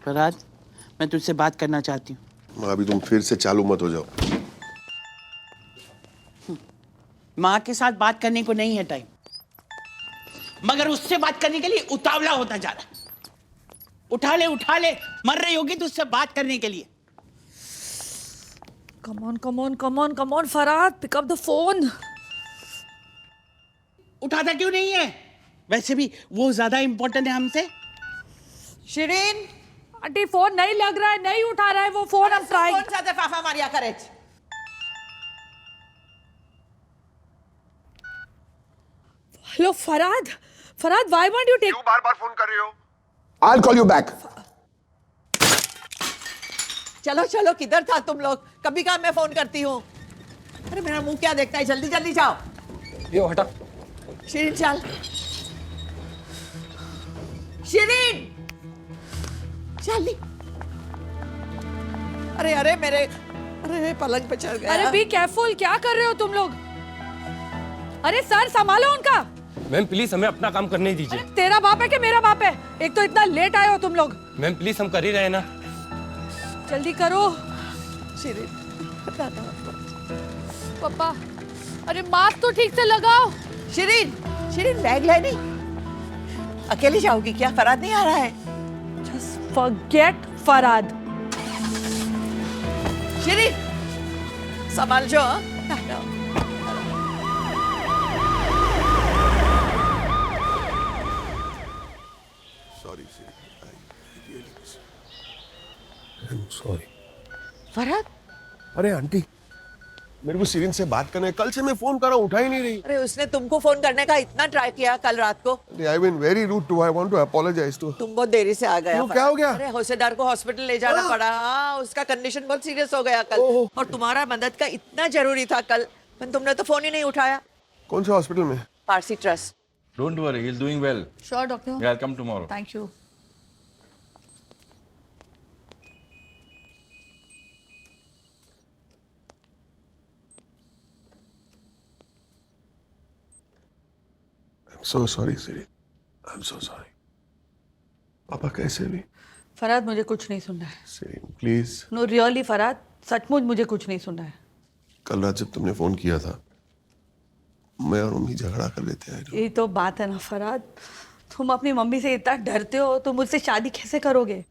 फरहाद, मैं तुझसे बात करना चाहती हूँ। अभी तुम फिर से चालू मत हो जाओ। माँ के साथ बात करने को नहीं है टाइम, मगर उससे बात करने के लिए उतावला होता जा रहा है। उठा ले, मर रही होगी तुझसे बात करने के लिए। Come on, Farhad, pick up the phone. उठाता क्यों नहीं है? वैसे भी वो ज्यादा इंपॉर्टेंट है हमसे। शिरीन, आंटी फोन नहीं लग रहा है, नहीं उठा रहा है वो फोन। हम ट्राइंग। कौन सा दफाफा मारिया करे? Hello Farhad, why won't you take? क्यों बार-बार फोन कर रही हो? I'll call you back. चलो चलो, किधर था तुम लोग? कभी कहा मैं फोन करती हूँ। अरे मेरा मुंह क्या देखता है, जल्दी जल्दी जाओ। यो हटा। शिरीन चल। शिरीन चली। अरे अरे मेरे, अरे पलंग पे चढ़ गया। अरे बी केयरफुल, क्या कर रहे हो तुम लोग? अरे सर संभालो उनका। मैम प्लीज हमें अपना काम करने दीजिए। अरे तेरा बाप है कि मेरा बाप है? एक तो इतना लेट आए हो तुम लोग। मैम प्लीज हम कर ही रहे हैं ना। जल्दी करो। शिरीन पापा, अरे मास्क तो ठीक से लगाओ। शिरीन, शिरीन बैग ले नहीं। अकेली जाओगी क्या? फरहाद नहीं आ रहा है? Just forget Farhad. शिरीन संभाल जो। Sorry, I'm sorry. फरहाद, अरे आंटी, मेरे को शिरीन से बात करना है। कल से मैं फोन कर रहा हूँ, उठा ही नहीं रही। अरे उसने तुमको फोन करने का इतना ट्राई किया कल रात को। I've been very rude to her. I want to apologize to her. तुम बहुत देरी से आ गया। क्यों, क्या हो गया? अरे होसेदार को हॉस्पिटल ले जाना पड़ा। हाँ, उसका कंडीशन बहुत सीरियस हो गया कल। और तुम्हारा मदद का इतना जरूरी था कल, पर तुमने तो फोन ही नहीं उठाया। कौन से हॉस्पिटल में? Parsi trust. Don't worry, he's doing well. Sure doctor. Yeah, I'll come tomorrow. Thank you. I'm so sorry, Shirin. I'm so sorry. पापा कैसे भी? फरहाद मुझे कुछ नहीं सुनना है। Shirin please. No really Farhad, सचमुच मुझे कुछ नहीं सुनना है। कल रात जब तुमने फोन किया था, मैं और मम्मी झगड़ा कर लेते हैं। यही तो बात है ना फरहाद, तुम अपनी मम्मी से इतना डरते हो तो मुझसे शादी कैसे करोगे?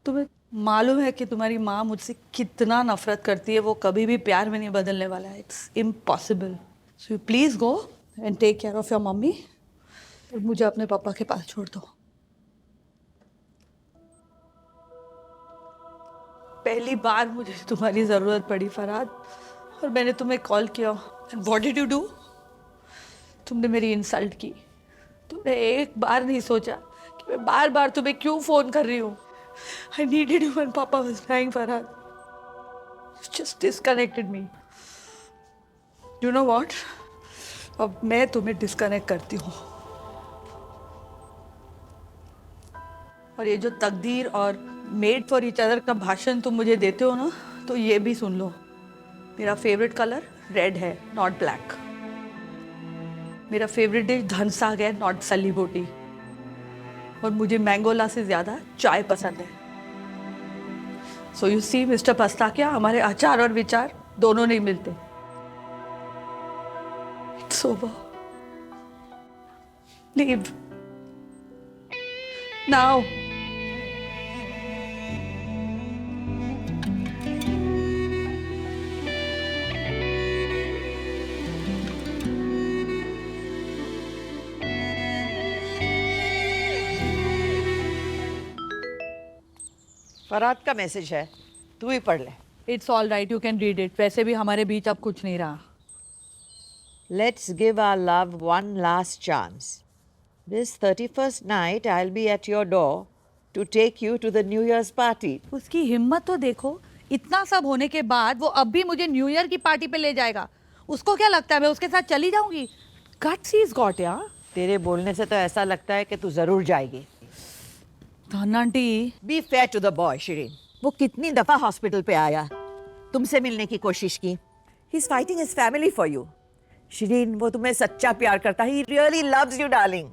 तुम्हें मालूम है कि तुम्हारी माँ मुझसे कितना नफरत करती है। वो कभी भी प्यार में नहीं बदलने वाला है। It's impossible. So you please go and take care of your mummy और मुझे अपने पापा के पास छोड़ दो। पहली बार मुझे तुम्हारी ज़रूरत पड़ी फरहाद, और मैंने तुम्हें कॉल किया। And what did you do? तुमने मेरी इंसल्ट की। तुमने एक बार नहीं सोचा कि मैं बार बार तुम्हें क्यों फ़ोन कर रही हूँ। I needed you when papa was dying Farhad. You just disconnected me. You know what, अब मैं तुम्हें डिस्कनेक्ट करती हूँ। और ये जो तकदीर और मेड फॉर ईच अदर का भाषण तुम मुझे देते हो ना, तो ये भी सुन लो। मेरा फेवरेट कलर रेड है, नॉट ब्लैक। मेरा फेवरेट डिश धन साग है, नॉट सली बोटी। और मुझे मैंगोला से ज़्यादा चाय पसंद है। सो यू सी मिस्टर पस्ताकिया, हमारे आचार और विचार दोनों नहीं मिलते। It's over. Leave now. Farhad का मैसेज है, तू ही पढ़ ले। It's all right, you can read it. वैसे भी हमारे बीच अब कुछ नहीं रहा। Let's give our love one last chance. This 31st night, I'll be at your door to take you to the New Year's party. उसकी हिम्मत तो देखो, इतना सब होने के बाद वो अब भी मुझे न्यू ईयर की पार्टी पे ले जाएगा। उसको क्या लगता है मैं उसके साथ चली जाऊंगी? Guts he's got यार। तेरे बोलने से तो ऐसा लगता है कि तू जरूर जाएगी। धन aunty, Be fair to the boy, Shirin. वो कितनी दफा हॉस्पिटल पे आया, तुमसे मिलने की कोशिश की। He's fighting his family for you. Shirin, वो तुम्हें सच्चा प्यार करता है। He really loves you, darling.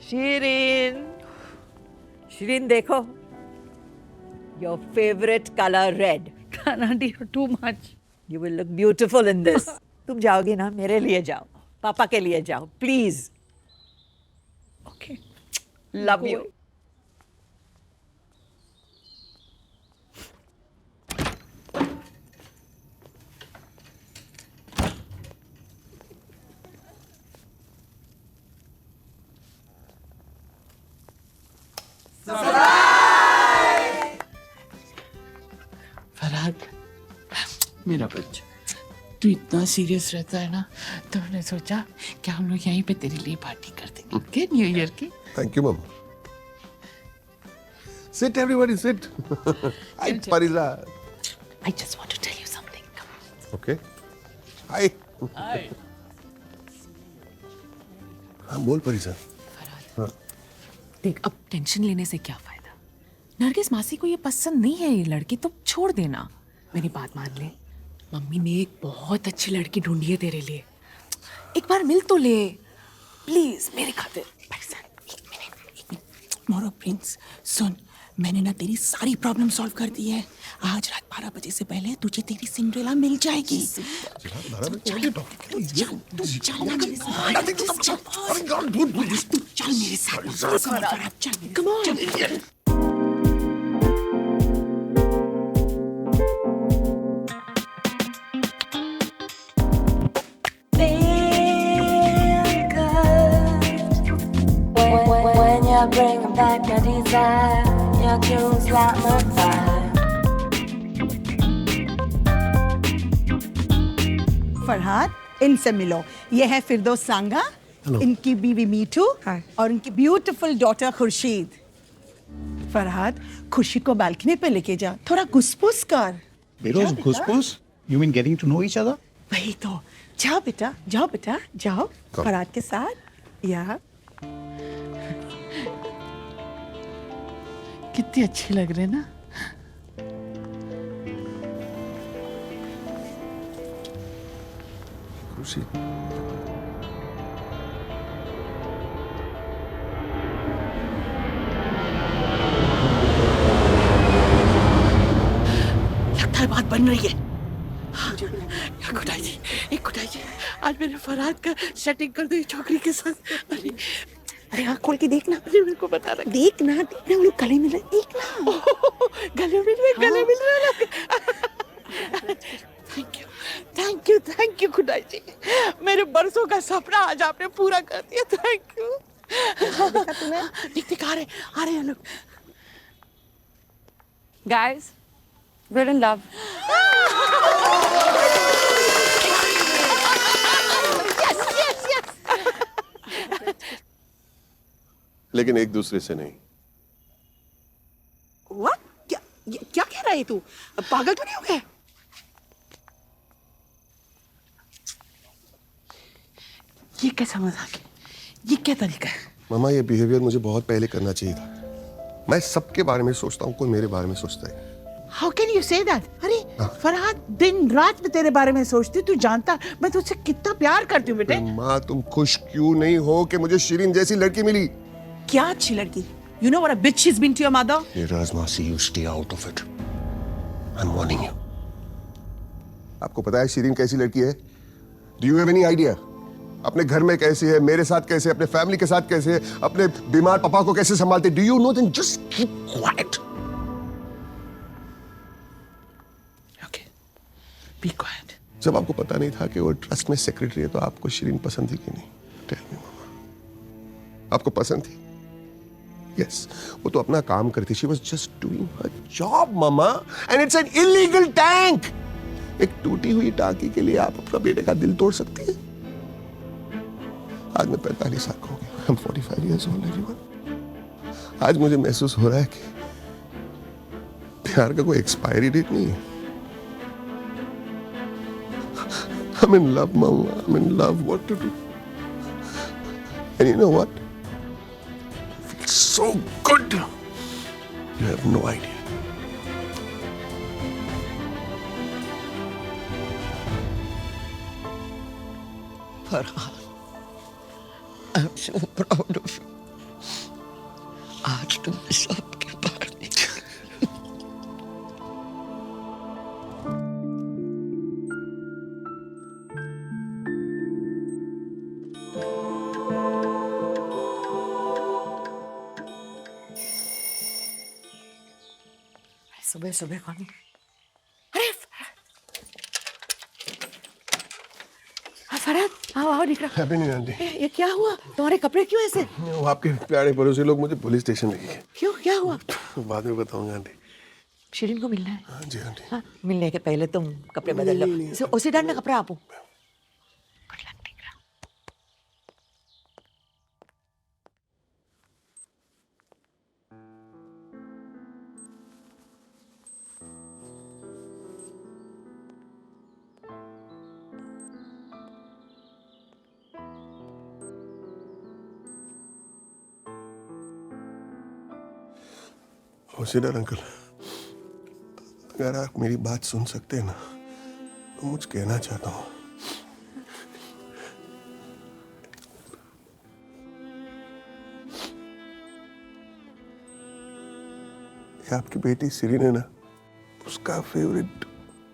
Shirin, Shirin देखो, your favorite color red. Aunty, you're too much. You will look beautiful in this. तुम जाओगी ना, मेरे लिए जाओ, पापा के लिए जाओ, please. Okay. Love you. Farhad, मेरा बच्चा, तू इतना सीरियस रहता है ना, तो मैंने सोचा कि हम लोग यहीं पे तेरे लिए पार्टी कर देंगे, ओके, न्यू ईयर की। Thank you, Mama. Sit, everybody, sit. Hi, Pariza. I just want to tell you something. Okay. Hi. हाँ, बोल परिजा। देख, अब टेंशन लेने से क्या फायदा। नरगिस मासी को ये पसंद नहीं है, ये लड़की, तो छोड़ देना। मेरी बात मान ले, मम्मी ने एक बहुत अच्छी लड़की ढूंढी है तेरे लिए, एक बार मिल तो ले प्लीज, मेरे खातिर। एक मिनट, मोरो प्रिंस, सुन, मैंने ना तेरी सारी प्रॉब्लम सॉल्व कर दी है। आज रात 12 बजे से पहले तुझे तेरी सिंड्रेला मिल जाएगी। चल ना मेरे साथ, चल मेरे साथ, come on. When you're bringing back my desire, your tunes light my fire. Farhad, इनसे मिलो। ये है फिरदौस सांगा, इनकी बीवी मीठू और इनकी ब्यूटीफुल डॉटर खुर्शीद। फरहाद, खुशी को बालकनी पे लेके जा, थोड़ा घुसपुस कर। Because Guspus? You mean getting to know each other? वही तो। जाओ बेटा, जाओ बेटा, जाओ फरहाद के साथ। या कितनी अच्छी लग रही है ना। खुशी। लगता है बात बन रही है। खुदाई जी, एक खुदाई जी, आज मेरे फरहाद का सेटिंग कर दो ये छोकरी के साथ। अरे अरे हाँ, खोल के देखना। अरे मेरे को बता रहा, देखना देखना, वो लोग गले मिल रहे, देखना। गले मिल रहे, गले मिल रहे। थैंक यू, थैंक यू खुदाई जी, मेरे बरसों का सपना आज आपने पूरा कर दिया। Thank you. देख देख, आ रहे हैं लोग। Guys, we're in love. लेकिन एक दूसरे से नहीं। What? क्या कह रहा है तू? पागल तो नहीं हो गया? ये कैसा मजाक है? ये क्या तरीका है? मामा, ये बिहेवियर मुझे बहुत पहले करना चाहिए था। मैं सबके बारे में सोचता हूँ, कोई मेरे बारे में सोचता है। How can you say that? अरे फरहाद, दिन रात में तेरे बारे में सोचती, तू जानता मैं तुझसे कितना प्यार करती हूँ बेटे। माँ, तुम खुश क्यों नहीं हो कि मुझे शिरीन जैसी लड़की मिली? क्या अच्छी लड़की? You know what a bitch she's been to your mother? मासी, you stay out of it. I'm warning you. आपको पता है शिरीन कैसी लड़की है? Do you have any idea? अपने घर में कैसे है, मेरे साथ कैसे, अपने फैमिली के साथ कैसे, अपने बीमार पापा को कैसे संभालते? Do you know? Then just keep quiet. Okay, be quiet. जब आपको पता नहीं था कि वो ट्रस्ट में सेक्रेटरी है, तो आपको शिरीन पसंद थी कि नहीं? Tell me, मामा, आपको पसंद थी? Yes, वो तो अपना काम करती। She was just doing her job, mama, and it's an illegal tank. एक टूटी हुई टांकी के लिए आप अपना बेटे का दिल तोड़ सकती हैं? आज मैं 45 साल का हो गया। I'm 45 years old, everyone. आज मुझे महसूस हो रहा है कि प्यार का कोई एक्सपायरी डेट नहीं है। I'm in love, Mama. I'm in love. What to do? And you know what? It feels so good. You have no idea. Farhan, I'm so proud of you. सबके बाहर सुबह सुबह कौन? फरहाद, आओ आओ निकलो। Happy new year aunty. ये क्या हुआ? तुम्हारे कपड़े क्यों ऐसे? वो आपके प्यारे पड़ोसी लोग मुझे पुलिस स्टेशन ले गए। क्यों, क्या हुआ? बाद में बताऊंगा आंटी। शिरीन को मिलना है। हाँ जी आंटी। हाँ, मिलने के पहले तुम कपड़े बदल लो। उसे डालना कपड़ा आपको। होशियार अंकल, अगर आप मेरी बात सुन सकते हैं ना तो मुझे कहना चाहता हूँ। ये आपकी बेटी सिरीन है ना, उसका फेवरेट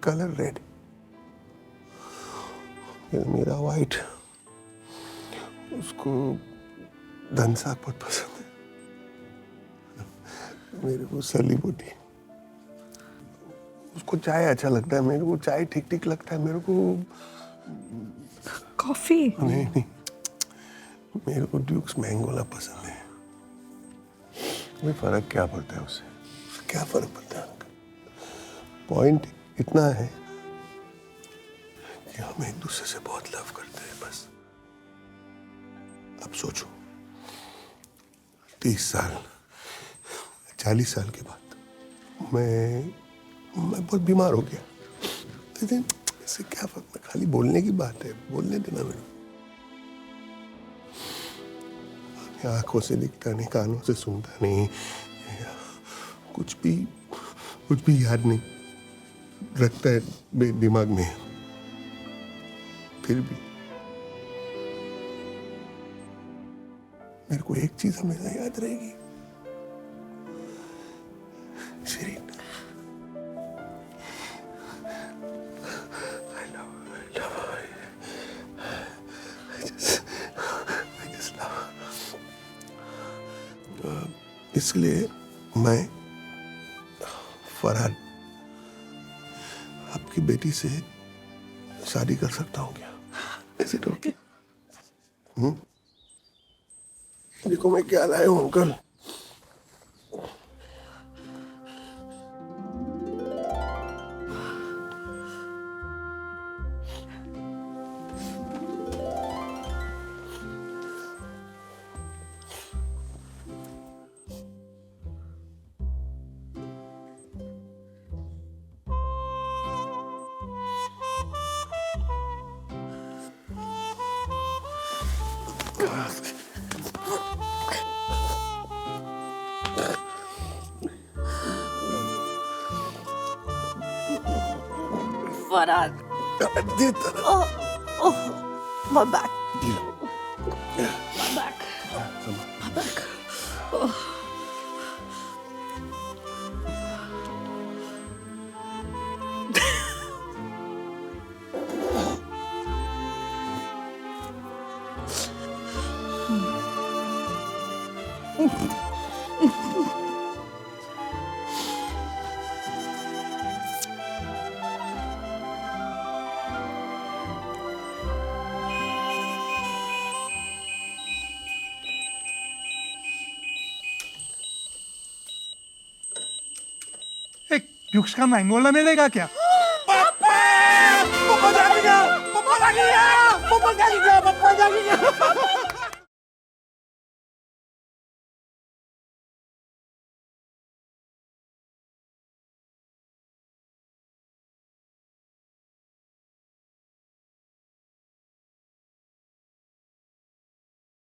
कलर रेड, मेरा वाइट। उसको धनसाग बहुत पसंद है, मेरे को सली बोटी। उसको चाय अच्छा लगता है, मेरे को चाय ठीक ठीक लगता है। मेरे को कॉफी। नहीं नहीं, मेरे को ड्यूक्स मैंगोला पसंद है। कोई फर्क क्या पड़ता है उससे क्या फर्क पड़ता है? पॉइंट इतना है कि हम एक दूसरे से बहुत लव करते हैं बस। अब सोचो 30 साल 40 साल के बाद मैं बहुत बीमार हो गया। लेकिन इससे क्या फर्क, मैं खाली बोलने की बात है, बोलने देना मेरे। आंखों से दिखता नहीं, कानों से सुनता नहीं, कुछ भी याद नहीं रखता है दिमाग में। फिर भी मेरे को एक चीज हमेशा याद रहेगी, Shirin. I love her. I just love her. इसलिए मैं फरहाद आपकी बेटी से शादी कर सकता हूँ क्या? Is it okay? देखो मैं क्या लाया हूँ uncle. Farhad, my back. My back. My back. Duke's का मैंगोला मिलेगा क्या? पापा! पापा जागेगा! पापा जागेगा! पापा जागेगा! पापा जागेगा!